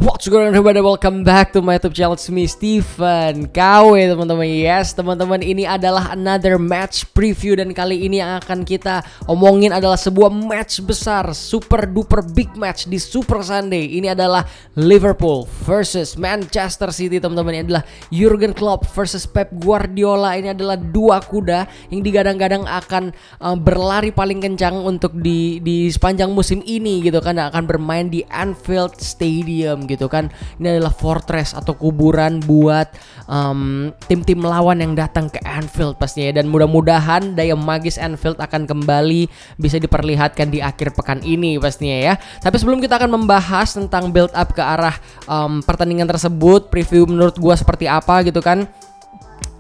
What's going on everybody, welcome back to my YouTube channel. It's me Steven KW teman-teman. Yes teman-teman, ini adalah another match preview. Dan kali ini yang akan kita omongin adalah sebuah match besar, super duper big match di Super Sunday. Ini adalah Liverpool versus Manchester City teman-teman. Ini adalah Jurgen Klopp versus Pep Guardiola. Ini adalah dua kuda yang digadang-gadang akan berlari paling kencang untuk di sepanjang musim ini gitu kan. Akan bermain di Anfield Stadium gitu kan. Ini adalah fortress atau kuburan buat tim-tim lawan yang datang ke Anfield pastinya. Dan mudah-mudahan daya magis Anfield akan kembali bisa diperlihatkan di akhir pekan ini pastinya ya. Tapi sebelum kita akan membahas tentang build up ke arah pertandingan tersebut, preview menurut gua seperti apa gitu kan.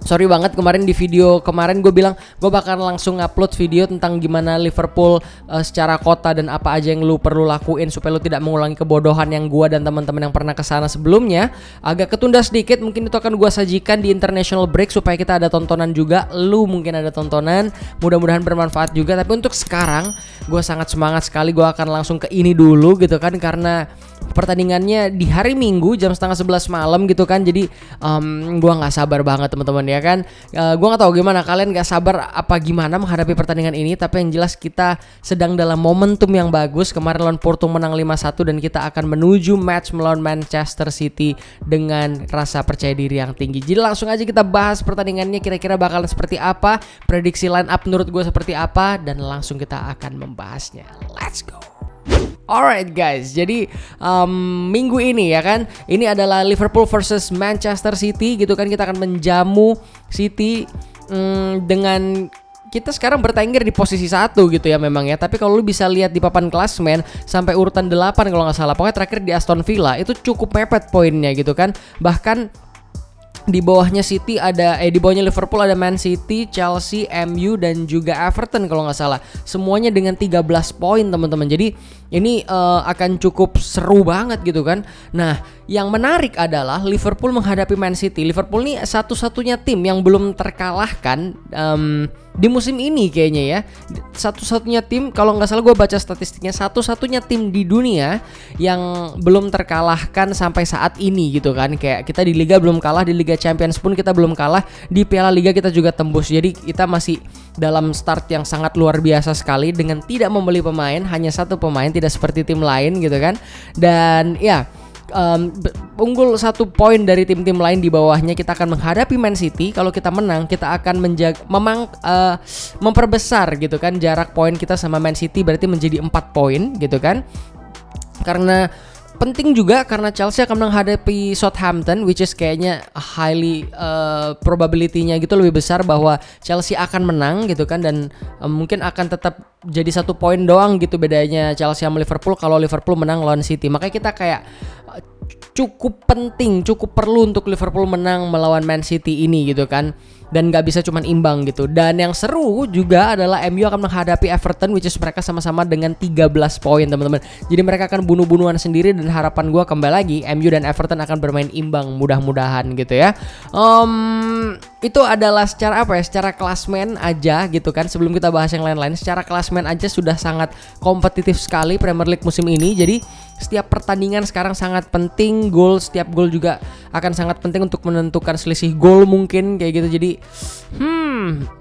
Sorry banget kemarin di video kemarin gue bilang gue bakal langsung upload video tentang gimana Liverpool secara kota dan apa aja yang lu perlu lakuin supaya lu tidak mengulangi kebodohan yang gue dan teman-teman yang pernah kesana sebelumnya. Agak ketunda sedikit, mungkin itu akan gue sajikan di international break supaya kita ada tontonan juga. Lu mungkin ada tontonan, mudah-mudahan bermanfaat juga. Tapi untuk sekarang gue sangat semangat sekali, gue akan langsung ke ini dulu gitu kan. Karena pertandingannya di hari Minggu jam 10:30 malam gitu kan. Jadi gue gak sabar banget teman-teman ya kan. Gue gak tahu gimana kalian, gak sabar apa gimana menghadapi pertandingan ini. Tapi yang jelas kita sedang dalam momentum yang bagus. Kemarin lawan Porto menang 5-1 dan kita akan menuju match melawan Manchester City dengan rasa percaya diri yang tinggi. Jadi langsung aja kita bahas pertandingannya, kira-kira bakalan seperti apa, prediksi line up menurut gue seperti apa, dan langsung kita akan membahasnya. Let's go. Alright guys, jadi minggu ini ya kan, ini adalah Liverpool versus Manchester City gitu kan. Kita akan menjamu City dengan kita sekarang bertengger di posisi 1 gitu ya memang ya. Tapi kalau lu bisa lihat di papan klasmen sampai urutan 8 kalau nggak salah, pokoknya terakhir di Aston Villa itu cukup mepet poinnya gitu kan. Bahkan di bawahnya City ada di bawahnya Liverpool ada Man City, Chelsea, MU dan juga Everton kalau nggak salah. Semuanya dengan 13 poin teman-teman. Jadi ini akan cukup seru banget gitu kan. Nah, yang menarik adalah Liverpool menghadapi Man City. Liverpool nih satu-satunya tim yang belum terkalahkan di musim ini kayaknya ya. Satu-satunya tim, kalau nggak salah gue baca statistiknya, satu-satunya tim di dunia yang belum terkalahkan sampai saat ini gitu kan. Kayak kita di Liga belum kalah, di Liga Champions pun kita belum kalah, di Piala Liga kita juga tembus. Jadi kita masih dalam start yang sangat luar biasa sekali dengan tidak membeli pemain, hanya satu pemain, tidak seperti tim lain gitu kan. Dan ya unggul 1 poin dari tim-tim lain di bawahnya. Kita akan menghadapi Man City. Kalau kita menang, kita akan memperbesar gitu kan jarak poin kita sama Man City, berarti menjadi 4 poin gitu kan. Karena penting juga karena Chelsea akan menghadapi Southampton, which is kayaknya highly probability-nya gitu lebih besar bahwa Chelsea akan menang gitu kan. Dan mungkin akan tetap jadi 1 poin doang gitu bedanya Chelsea sama Liverpool kalau Liverpool menang lawan City. Makanya kita kayak cukup penting, cukup perlu untuk Liverpool menang melawan Man City ini gitu kan. Dan gak bisa cuman imbang gitu. Dan yang seru juga adalah MU akan menghadapi Everton, which is mereka sama-sama dengan 13 poin teman-teman. Jadi mereka akan bunuh-bunuhan sendiri. Dan harapan gue kembali lagi MU dan Everton akan bermain imbang mudah-mudahan gitu ya. Itu adalah secara apa ya, secara klasmen aja gitu kan. Sebelum kita bahas yang lain-lain, secara klasmen aja sudah sangat kompetitif sekali Premier League musim ini. Jadi setiap pertandingan sekarang sangat penting. Setiap gol juga akan sangat penting untuk menentukan selisih gol mungkin kayak gitu. Jadi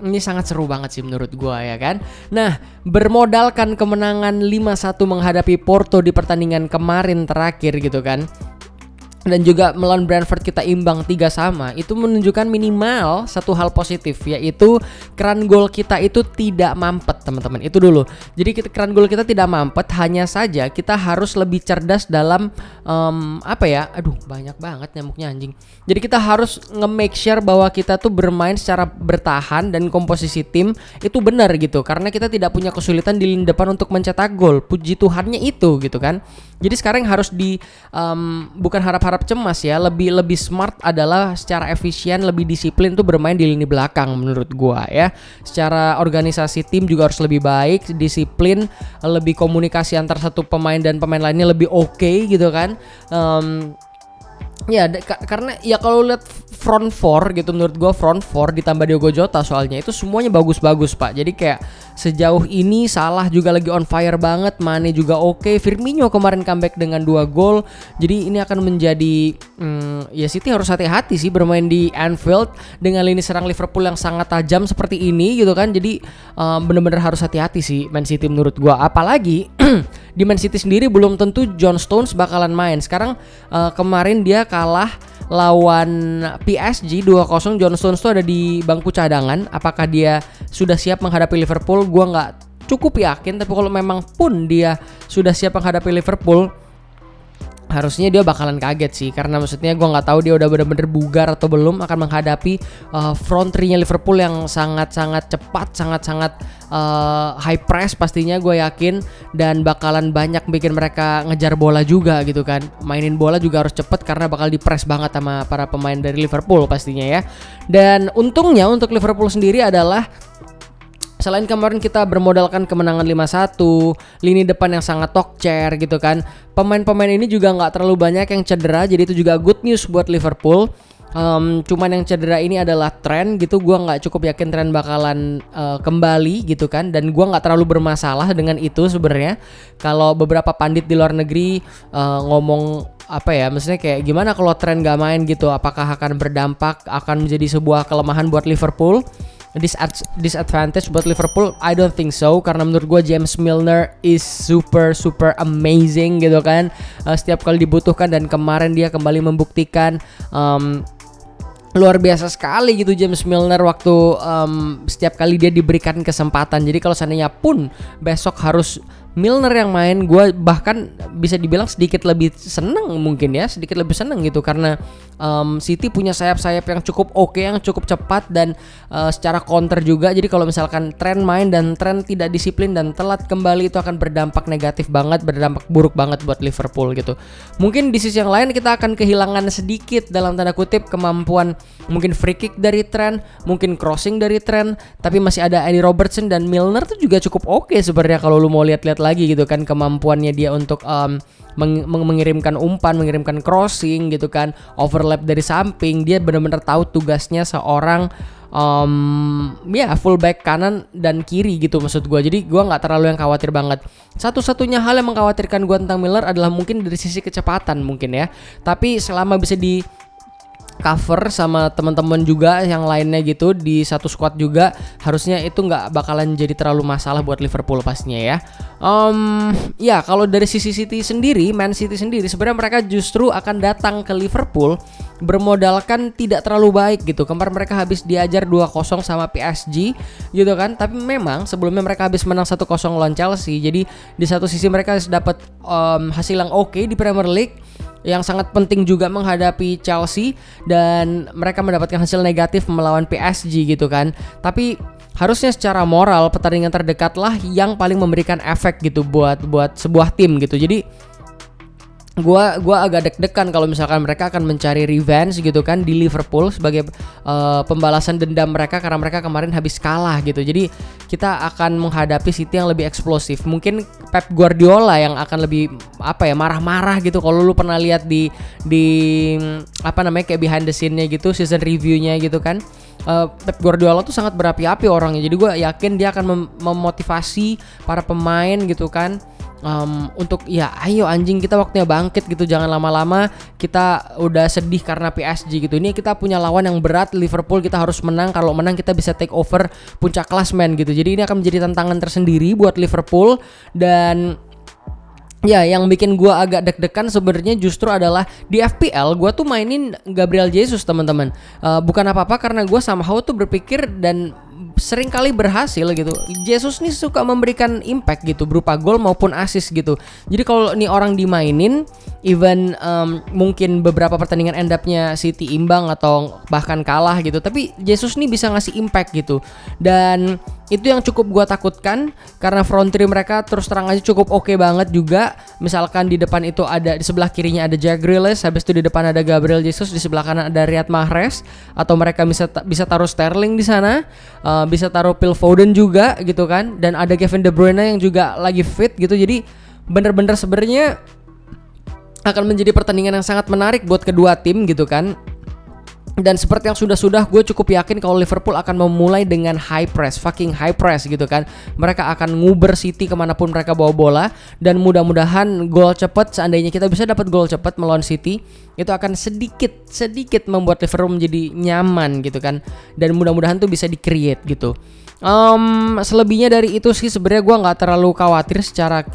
ini sangat seru banget sih menurut gua ya kan. Nah, bermodalkan kemenangan 5-1 menghadapi Porto di pertandingan kemarin terakhir gitu kan, dan juga melawan Brentford kita imbang 3-3, itu menunjukkan minimal satu hal positif, yaitu keran gol kita itu tidak mampet teman-teman. Itu dulu. Jadi keran gol kita tidak mampet, hanya saja kita harus lebih cerdas dalam banyak banget nyamuknya anjing. Jadi kita harus nge-make sure bahwa kita tuh bermain secara bertahan dan komposisi tim itu benar gitu. Karena kita tidak punya kesulitan di lini depan untuk mencetak gol. Puji Tuhannya itu gitu kan. Jadi sekarang harus bukan harap-harap cemas ya, lebih smart adalah secara efisien, lebih disiplin tuh bermain di lini belakang menurut gua ya. Secara organisasi tim juga harus lebih baik, disiplin, lebih komunikasi antar satu pemain dan pemain lainnya lebih oke gitu kan. Ya, karena ya kalau lihat front four gitu, menurut gua front four ditambah Diogo Jota soalnya itu semuanya bagus-bagus Pak. Jadi kayak sejauh ini Salah juga lagi on fire banget, Mane juga oke, Firmino kemarin comeback dengan 2 gol. Jadi ini akan menjadi ya City harus hati-hati sih bermain di Anfield dengan lini serang Liverpool yang sangat tajam seperti ini gitu kan. Jadi bener-bener harus hati-hati sih Man City menurut gua. Apalagi di Man City sendiri belum tentu John Stones bakalan main. Sekarang kemarin dia kalah lawan PSG 2-0. John Stones tuh ada di bangku cadangan. Apakah dia sudah siap menghadapi Liverpool? Gua nggak cukup yakin. Tapi kalau memang pun dia sudah siap menghadapi Liverpool, harusnya dia bakalan kaget sih, karena maksudnya gue nggak tahu dia udah bener-bener bugar atau belum akan menghadapi front three-nya Liverpool yang sangat-sangat cepat, sangat-sangat high press pastinya gue yakin, dan bakalan banyak bikin mereka ngejar bola juga gitu kan. Mainin bola juga harus cepet karena bakal di-press banget sama para pemain dari Liverpool pastinya ya. Dan untungnya untuk Liverpool sendiri adalah selain kemarin kita bermodalkan kemenangan 5-1, lini depan yang sangat tokcer gitu kan, pemain-pemain ini juga nggak terlalu banyak yang cedera, jadi itu juga good news buat Liverpool. Cuman yang cedera ini adalah Trent gitu, gue nggak cukup yakin Trent bakalan kembali gitu kan, dan gue nggak terlalu bermasalah dengan itu sebenarnya. Kalau beberapa pandit di luar negeri ngomong apa ya, maksudnya kayak gimana kalau Trent nggak main gitu, apakah akan berdampak, akan menjadi sebuah kelemahan buat Liverpool, disadvantage buat Liverpool? I don't think so, karena menurut gue James Milner is super amazing gitu kan, setiap kali dibutuhkan, dan kemarin dia kembali membuktikan luar biasa sekali gitu James Milner waktu setiap kali dia diberikan kesempatan. Jadi kalau seandainya pun besok harus Milner yang main, gue bahkan bisa dibilang sedikit lebih seneng mungkin ya, sedikit lebih seneng gitu, karena City punya sayap-sayap yang cukup oke, yang cukup cepat dan secara counter juga. Jadi kalau misalkan Trent main dan Trent tidak disiplin dan telat kembali, itu akan berdampak negatif banget, berdampak buruk banget buat Liverpool gitu. Mungkin di sisi yang lain kita akan kehilangan sedikit dalam tanda kutip kemampuan, mungkin free kick dari Trent, mungkin crossing dari Trent, tapi masih ada Andy Robertson dan Milner tuh juga cukup oke sebenarnya kalau lu mau lihat-lihat lagi gitu kan, kemampuannya dia untuk mengirimkan umpan, mengirimkan crossing gitu kan, overlap dari samping. Dia benar-benar tahu tugasnya seorang fullback kanan dan kiri gitu maksud gue. Jadi gue nggak terlalu yang khawatir banget. Satu-satunya hal yang mengkhawatirkan gue tentang Milner adalah mungkin dari sisi kecepatan mungkin ya, tapi selama bisa di cover sama teman-teman juga yang lainnya gitu di satu squad juga, harusnya itu nggak bakalan jadi terlalu masalah buat Liverpool pastinya ya. Ya kalau dari sisi City sendiri, Man City sendiri sebenarnya mereka justru akan datang ke Liverpool bermodalkan tidak terlalu baik gitu. Kemarin mereka habis diajar 2-0 sama PSG gitu kan, tapi memang sebelumnya mereka habis menang 1-0 lawan Chelsea. Jadi di satu sisi mereka dapat hasil yang oke di Premier League, yang sangat penting juga menghadapi Chelsea, dan mereka mendapatkan hasil negatif melawan PSG gitu kan. Tapi harusnya secara moral pertandingan terdekat lah yang paling memberikan efek gitu buat sebuah tim gitu. Jadi gua agak deg-degan kalau misalkan mereka akan mencari revenge gitu kan di Liverpool sebagai pembalasan dendam mereka karena mereka kemarin habis kalah gitu. Jadi kita akan menghadapi City yang lebih eksplosif. Mungkin Pep Guardiola yang akan lebih marah-marah gitu. Kalau lu pernah lihat di kayak behind the scene-nya gitu, season review-nya gitu kan. Pep Guardiola tuh sangat berapi-api orangnya. Jadi gue yakin dia akan memotivasi para pemain gitu kan, untuk ya ayo anjing, kita waktunya bangkit gitu, jangan lama-lama kita udah sedih karena PSG gitu. Ini kita punya lawan yang berat, Liverpool, kita harus menang. Kalau menang kita bisa take over puncak klasmen gitu. Jadi ini akan menjadi tantangan tersendiri buat Liverpool. Dan ya, yang bikin gue agak deg-degan sebenarnya justru adalah di FPL gue tuh mainin Gabriel Jesus teman-teman. Bukan apa-apa, karena gue somehow tuh berpikir dan sering kali berhasil gitu. Jesus nih suka memberikan impact gitu berupa gol maupun assist gitu. Jadi kalau nih orang dimainin, even mungkin beberapa pertandingan end up-nya City imbang atau bahkan kalah gitu, tapi Jesus nih bisa ngasih impact gitu. Dan itu yang cukup gua takutkan, karena front three mereka terus terang aja cukup oke banget juga. Misalkan di depan itu ada, di sebelah kirinya ada Jack Grealish, habis itu di depan ada Gabriel Jesus, di sebelah kanan ada Riyad Mahrez, atau mereka bisa taruh Sterling di sana, bisa taruh Phil Foden juga gitu kan, dan ada Kevin De Bruyne yang juga lagi fit gitu. Jadi bener-bener sebenarnya akan menjadi pertandingan yang sangat menarik buat kedua tim gitu kan. Dan seperti yang sudah-sudah, gue cukup yakin kalau Liverpool akan memulai dengan high press, fucking high press gitu kan. Mereka akan nguber City kemanapun mereka bawa bola. Dan mudah-mudahan gol cepat, seandainya kita bisa dapat gol cepat melawan City, itu akan sedikit membuat Liverpool menjadi nyaman gitu kan. Dan mudah-mudahan tuh bisa di-create gitu. Selebihnya dari itu sih sebenarnya gue nggak terlalu khawatir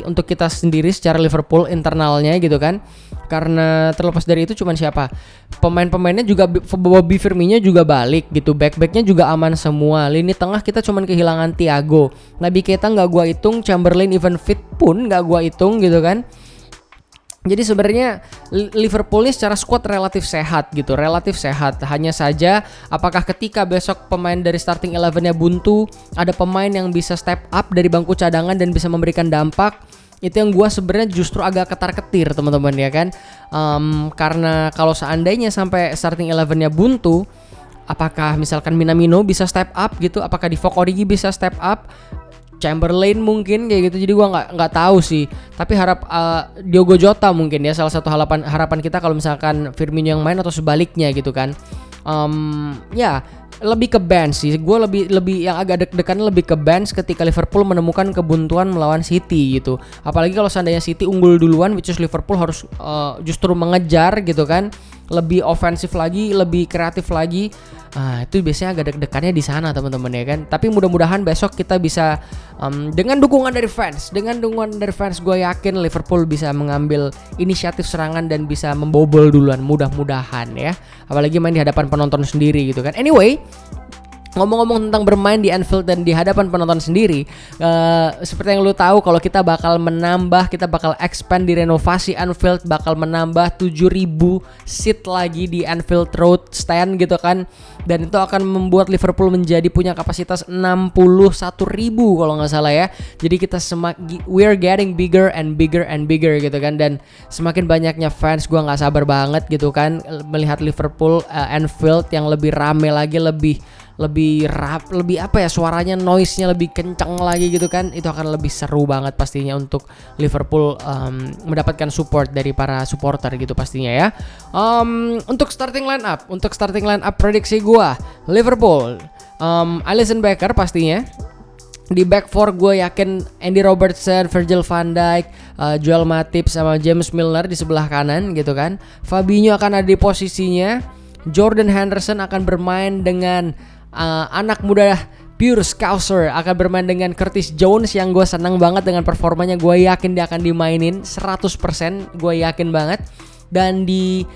untuk kita sendiri secara Liverpool internalnya gitu kan, karena terlepas dari itu cuman siapa pemain-pemainnya juga, Bobby Firmino juga balik gitu, back-backnya juga aman semua, lini tengah kita cuman kehilangan Thiago, Naby Keita nggak gue hitung, Chamberlain even fit pun nggak gue hitung gitu kan. Jadi sebenarnya Liverpool ini secara squad relatif sehat gitu, relatif sehat. Hanya saja apakah ketika besok pemain dari starting 11-nya buntu, ada pemain yang bisa step up dari bangku cadangan dan bisa memberikan dampak, itu yang gue sebenarnya justru agak ketar-ketir teman-teman ya kan. Karena kalau seandainya sampai starting 11-nya buntu, apakah misalkan Minamino bisa step up gitu, apakah Divock Origi bisa step up, Chamberlain mungkin kayak gitu. Jadi gua nggak tahu sih, tapi harap Diogo Jota mungkin ya salah satu harapan kita kalau misalkan Firmino yang main atau sebaliknya gitu kan. Ya lebih ke bench sih. Gue lebih yang agak deg-degan lebih ke bench ketika Liverpool menemukan kebuntuan melawan City gitu. Apalagi kalau seandainya City unggul duluan, which is Liverpool harus justru mengejar gitu kan. Lebih ofensif lagi, lebih kreatif lagi. Itu biasanya agak deg-degannya di sana teman-teman ya kan. Tapi mudah-mudahan besok kita bisa dengan dukungan dari fans, gue yakin Liverpool bisa mengambil inisiatif serangan dan bisa membobol duluan, mudah-mudahan ya. Apalagi main di hadapan penonton sendiri gitu kan. Anyway, ngomong-ngomong tentang bermain di Anfield dan di hadapan penonton sendiri, seperti yang lu tahu kalau kita bakal expand di renovasi Anfield, bakal menambah 7.000 seat lagi di Anfield Road stand gitu kan. Dan itu akan membuat Liverpool menjadi punya kapasitas 61.000 kalau nggak salah ya. Jadi kita we're getting bigger and bigger gitu kan. Dan semakin banyaknya fans, gue nggak sabar banget gitu kan melihat Liverpool Anfield yang lebih rame lagi, lebih apa ya, suaranya, noise-nya lebih kencang lagi gitu kan. Itu akan lebih seru banget pastinya untuk Liverpool mendapatkan support dari para supporter gitu pastinya ya. Untuk starting line up prediksi gua Liverpool, Alisson Becker pastinya. Di back four gue yakin Andy Robertson, Virgil van Dijk, Joel Matip sama James Milner di sebelah kanan gitu kan. Fabinho akan ada di posisinya. Jordan Henderson akan bermain dengan anak muda pure Scouser, akan bermain dengan Curtis Jones yang gue senang banget dengan performanya. Gue yakin dia akan dimainin 100%, gue yakin banget. Dan di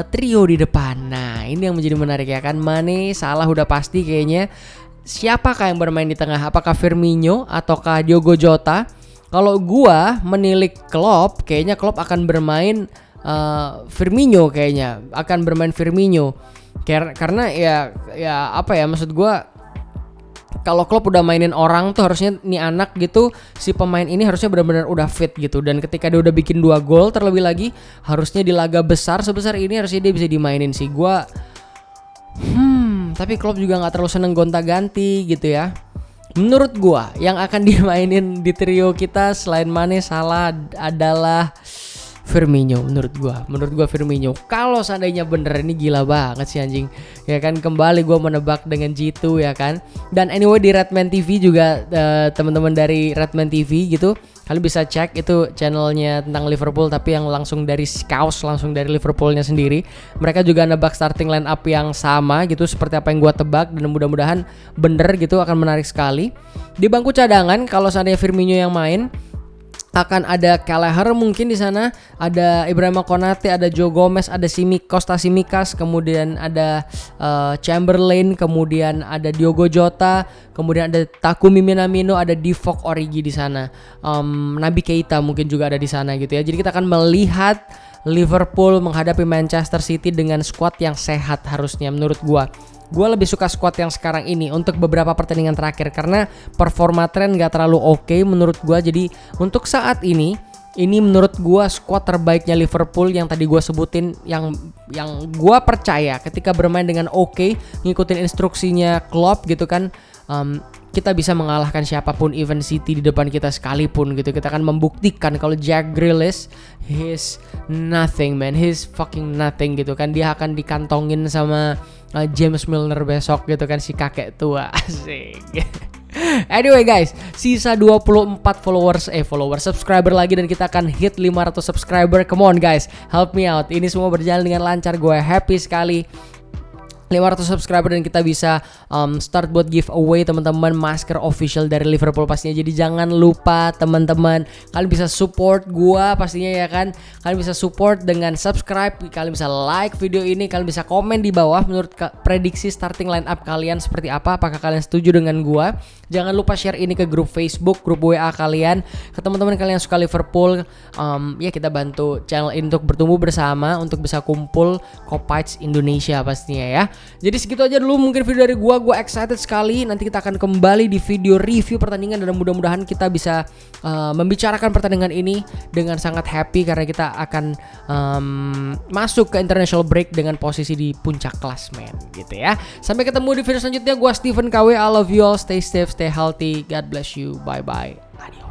trio di depan, nah ini yang menjadi menarik ya kan. Mane, Salah udah pasti kayaknya. Siapakah yang bermain di tengah? Apakah Firmino ataukah Diogo Jota? Kalau gue menilik Klopp, kayaknya Klopp akan bermain Firmino kayaknya. Akan bermain Firmino. Karena ya apa ya, maksud gue, kalau Klopp udah mainin orang tuh harusnya nih anak gitu, si pemain ini harusnya benar-benar udah fit gitu. Dan ketika dia udah bikin 2 gol terlebih lagi, harusnya di laga besar sebesar ini harusnya dia bisa dimainin sih. Tapi Klopp juga gak terlalu seneng gonta-ganti gitu ya. Menurut gua yang akan dimainin di trio kita selain Mane, Salah adalah Firmino. Menurut gua Firmino. Kalau seandainya bener, ini gila banget sih anjing. Ya kan, kembali gua menebak dengan G2 ya kan. Dan anyway di Redman TV juga teman-teman dari Redman TV gitu, kalian bisa cek itu channelnya tentang Liverpool tapi yang langsung dari Scouts, langsung dari Liverpoolnya sendiri. Mereka juga nebak starting line up yang sama gitu seperti apa yang gua tebak, dan mudah-mudahan bener gitu, akan menarik sekali. Di bangku cadangan kalau seandainya Firmino yang main, akan ada Kelleher mungkin di sana, ada Ibrahima Konate, ada Joe Gomez, ada Costa Tsimikas, kemudian ada Chamberlain, kemudian ada Diogo Jota, kemudian ada Takumi Minamino, ada Divock Origi di sana. Naby Keita mungkin juga ada di sana gitu ya. Jadi kita akan melihat Liverpool menghadapi Manchester City dengan skuad yang sehat harusnya menurut gua. Gue lebih suka squad yang sekarang ini untuk beberapa pertandingan terakhir karena performa tren gak terlalu oke menurut gue. Jadi untuk saat ini menurut gue squad terbaiknya Liverpool yang tadi gue sebutin, yang gue percaya ketika bermain dengan oke, ngikutin instruksinya Klopp gitu kan, kita bisa mengalahkan siapapun, even City di depan kita sekalipun gitu. Kita akan membuktikan kalau Jack Grealish, he's nothing man, he's fucking nothing gitu kan. Dia akan dikantongin sama James Milner besok gitu kan, si kakek tua. Asik. Anyway guys, sisa 24 subscriber lagi dan kita akan hit 500 subscriber. Come on guys, help me out. Ini semua berjalan dengan lancar, gue happy sekali. 500 subscriber dan kita bisa start buat giveaway teman-teman, masker official dari Liverpool pastinya. Jadi jangan lupa teman-teman, kalian bisa support gua pastinya ya kan. Kalian bisa support dengan subscribe, kalian bisa like video ini, kalian bisa komen di bawah menurut prediksi starting line up kalian seperti apa. Apakah kalian setuju dengan gua? Jangan lupa share ini ke grup Facebook, grup WA kalian, ke teman-teman kalian yang suka Liverpool. Ya kita bantu channel ini untuk bertumbuh bersama, untuk bisa kumpul Kopites Indonesia pastinya ya. Jadi segitu aja dulu mungkin video dari gua excited sekali. Nanti kita akan kembali di video review pertandingan dan mudah-mudahan kita bisa membicarakan pertandingan ini dengan sangat happy karena kita akan masuk ke international break dengan posisi di puncak klasmen gitu ya. Sampai ketemu di video selanjutnya. Gua Steven KW, I love you all, stay safe, stay healthy, God bless you, bye bye, adios.